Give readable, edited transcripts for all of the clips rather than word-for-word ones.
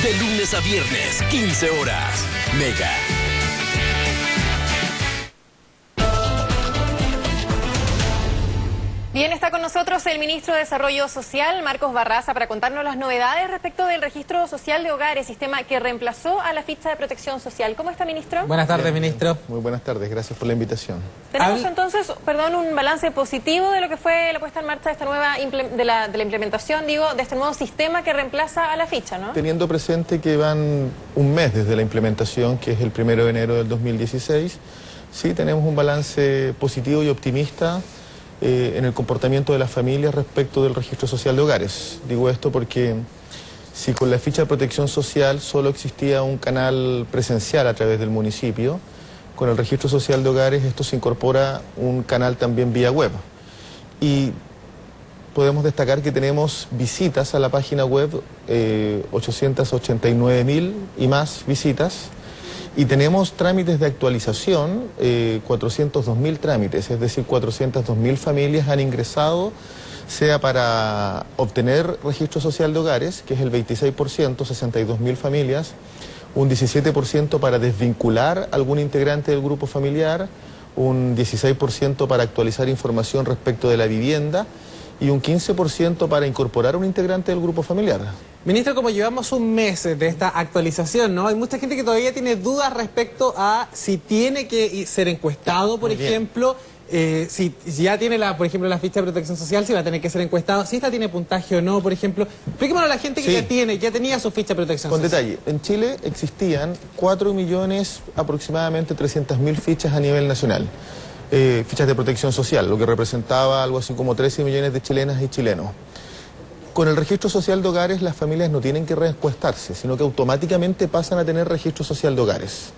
De lunes a viernes, 15 horas. Mega. Bien, está con nosotros el ministro de Desarrollo Social, Marcos Barraza, para contarnos las novedades respecto del registro social de hogares, sistema que reemplazó a la ficha de protección social. ¿Cómo está, ministro? Buenas tardes, ministro. Muy buenas tardes, gracias por la invitación. Tenemos entonces, un balance positivo de lo que fue la puesta en marcha de esta nueva de la implementación, de este nuevo sistema que reemplaza a la ficha, ¿no? Teniendo presente que van un mes desde la implementación, que es el 1 de enero del 2016, sí tenemos un balance positivo y optimista en el comportamiento de las familias respecto del registro social de hogares. Digo esto porque si con la ficha de protección social solo existía un canal presencial a través del municipio, con el registro social de hogares esto se incorpora un canal también vía web. Y podemos destacar que tenemos visitas a la página web, 889.000 y más visitas, y tenemos trámites de actualización, 402.000 trámites, es decir, 402.000 familias han ingresado, sea para obtener registro social de hogares, que es el 26%, 62.000 familias, un 17% para desvincular algún integrante del grupo familiar, un 16% para actualizar información respecto de la vivienda y un 15% para incorporar un integrante del grupo familiar. Ministro, como llevamos un mes de esta actualización, ¿no? Hay mucha gente que todavía tiene dudas respecto a si tiene que ser encuestado, por ejemplo, si ya tiene, por ejemplo, la ficha de protección social, si va a tener que ser encuestado, si esta tiene puntaje o no, por ejemplo. Explíquemelo a la gente que ya tenía su ficha de protección social. Con detalle, en Chile existían 4 millones, aproximadamente 300.000 fichas a nivel nacional. Fichas de protección social, lo que representaba algo así como 13 millones de chilenas y chilenos. Con el registro social de hogares las familias no tienen que reencuestarse, sino que automáticamente pasan a tener registro social de hogares.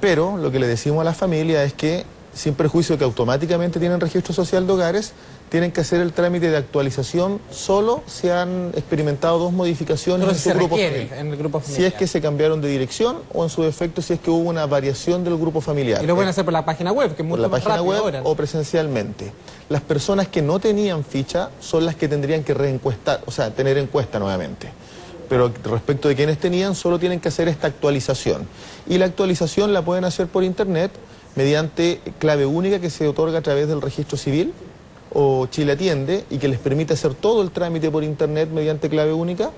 Pero lo que le decimos a la familia es que, sin perjuicio de que automáticamente tienen registro social de hogares, tienen que hacer el trámite de actualización solo si han experimentado 2 modificaciones en su grupo familiar. Si es que se cambiaron de dirección o en su defecto si es que hubo una variación del grupo familiar. Y lo pueden hacer por la página web, que es mucho más rápido ahora, ¿no? O presencialmente. Las personas que no tenían ficha son las que tendrían que reencuestar, o sea, tener encuesta nuevamente. Pero respecto de quienes tenían, solo tienen que hacer esta actualización. Y la actualización la pueden hacer por internet mediante clave única que se otorga a través del registro civil o Chile Atiende y que les permite hacer todo el trámite por internet mediante clave única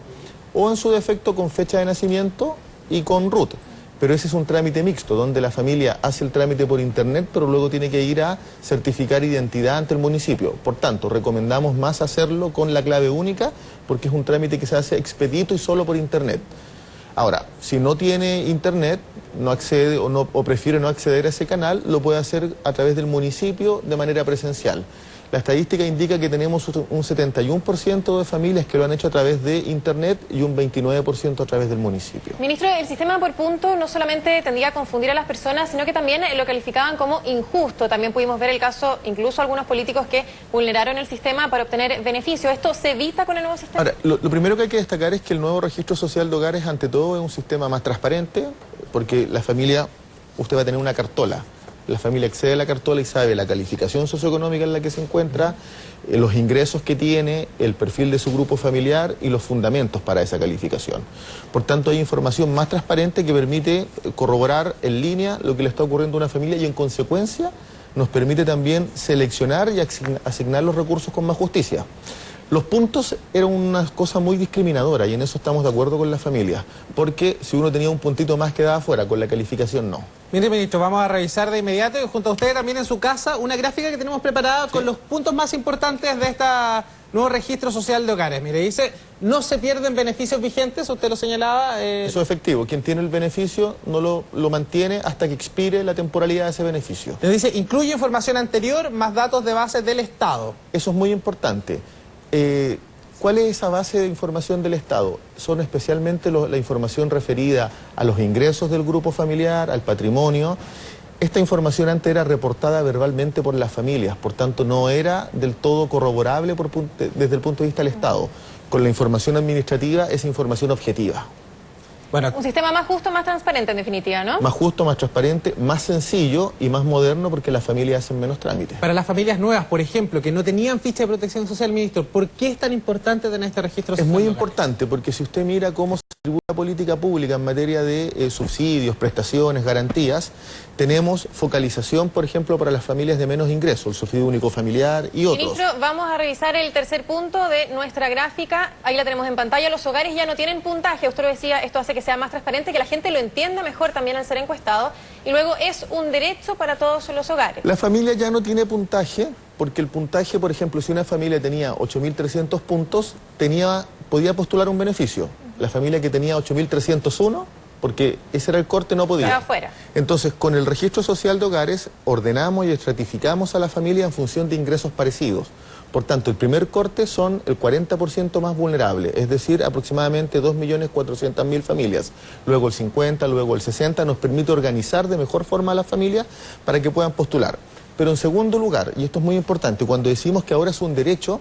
o en su defecto con fecha de nacimiento y con RUT. Pero ese es un trámite mixto donde la familia hace el trámite por internet pero luego tiene que ir a certificar identidad ante el municipio. Por tanto, recomendamos más hacerlo con la clave única porque es un trámite que se hace expedito y solo por internet. Ahora, si no tiene internet, no accede o prefiere no acceder a ese canal, lo puede hacer a través del municipio de manera presencial. La estadística indica que tenemos un 71% de familias que lo han hecho a través de internet y un 29% a través del municipio. Ministro, el sistema por puntos no solamente tendría a confundir a las personas, sino que también lo calificaban como injusto. También pudimos ver el caso, incluso algunos políticos que vulneraron el sistema para obtener beneficios. ¿Esto se evita con el nuevo sistema? Ahora, lo primero que hay que destacar es que el nuevo registro social de hogares, ante todo, es un sistema más transparente, porque la familia, usted va a tener una cartola. La familia accede a la cartola y sabe la calificación socioeconómica en la que se encuentra, los ingresos que tiene, el perfil de su grupo familiar y los fundamentos para esa calificación. Por tanto, hay información más transparente que permite corroborar en línea lo que le está ocurriendo a una familia y en consecuencia nos permite también seleccionar y asignar los recursos con más justicia. Los puntos eran una cosa muy discriminadora y en eso estamos de acuerdo con la familia, porque si uno tenía un puntito más quedaba fuera, con la calificación no. Mire, ministro, vamos a revisar de inmediato y junto a usted también en su casa una gráfica que tenemos preparada con los puntos más importantes de este nuevo registro social de hogares. Mire, dice, no se pierden beneficios vigentes, usted lo señalaba. Eso es efectivo, quien tiene el beneficio no lo mantiene hasta que expire la temporalidad de ese beneficio. Le dice, incluye información anterior más datos de base del Estado. Eso es muy importante. ¿Cuál es esa base de información del Estado? Son especialmente la información referida a los ingresos del grupo familiar, al patrimonio. Esta información antes era reportada verbalmente por las familias, por tanto no era del todo corroborable desde el punto de vista del Estado. Con la información administrativa es información objetiva. Bueno, un sistema más justo, más transparente en definitiva, ¿no? Más justo, más transparente, más sencillo y más moderno porque las familias hacen menos trámites. Para las familias nuevas, por ejemplo, que no tenían ficha de protección social, ministro, ¿por qué es tan importante tener este registro social? Es muy importante porque si usted mira cómo la política pública en materia de subsidios, prestaciones, garantías, tenemos focalización, por ejemplo, para las familias de menos ingresos, el subsidio único familiar y otros. Ministro, vamos a revisar el tercer punto de nuestra gráfica. Ahí la tenemos en pantalla. Los hogares ya no tienen puntaje. Usted lo decía, esto hace que sea más transparente, que la gente lo entienda mejor también al ser encuestado. Y luego es un derecho para todos los hogares. La familia ya no tiene puntaje, porque el puntaje, por ejemplo, si una familia tenía 8.300 puntos, podía postular un beneficio. La familia que tenía 8.301, porque ese era el corte, no podía. Afuera. Entonces, con el registro social de hogares, ordenamos y estratificamos a la familia en función de ingresos parecidos. Por tanto, el primer corte son el 40% más vulnerable, es decir, aproximadamente 2.400.000 familias. Luego el 50%, luego el 60%, nos permite organizar de mejor forma a las familias para que puedan postular. Pero en segundo lugar, y esto es muy importante, cuando decimos que ahora es un derecho,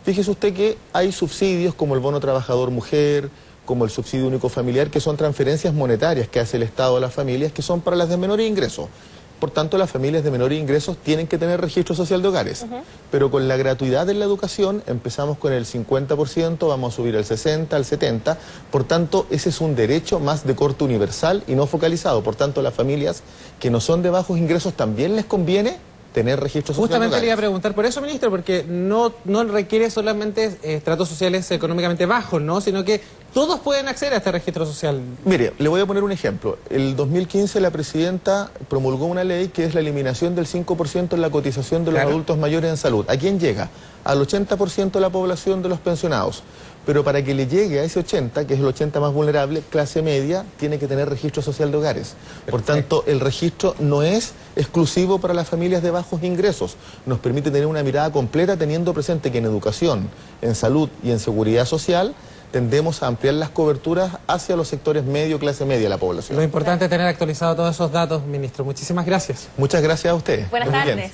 fíjese usted que hay subsidios como el bono trabajador mujer, como el subsidio único familiar, que son transferencias monetarias que hace el Estado a las familias, que son para las de menores ingresos. Por tanto, las familias de menores ingresos tienen que tener registro social de hogares. Pero con la gratuidad en la educación empezamos con el 50%, vamos a subir al 60%, al 70%. Por tanto, ese es un derecho más de corte universal y no focalizado. Por tanto, las familias que no son de bajos ingresos también les conviene tener registro social. Justamente le iba a preguntar por eso, ministro, porque no requiere solamente estratos sociales económicamente bajos, ¿no? Sino que todos pueden acceder a este registro social. Mire, le voy a poner un ejemplo. El 2015 la presidenta promulgó una ley que es la eliminación del 5% en la cotización de los adultos mayores en salud. ¿A quién llega? Al 80% de la población de los pensionados. Pero para que le llegue a ese 80, que es el 80 más vulnerable, clase media, tiene que tener registro social de hogares. Por tanto, el registro no es exclusivo para las familias de bajos ingresos. Nos permite tener una mirada completa teniendo presente que en educación, en salud y en seguridad social tendemos a ampliar las coberturas hacia los sectores medio, clase media de la población. Lo importante es tener actualizado todos esos datos, ministro. Muchísimas gracias. Muchas gracias a ustedes. Buenas tardes.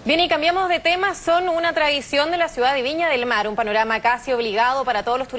Bien, y cambiamos de tema. Son una tradición de la ciudad de Viña del Mar, un panorama casi obligado para todos los turistas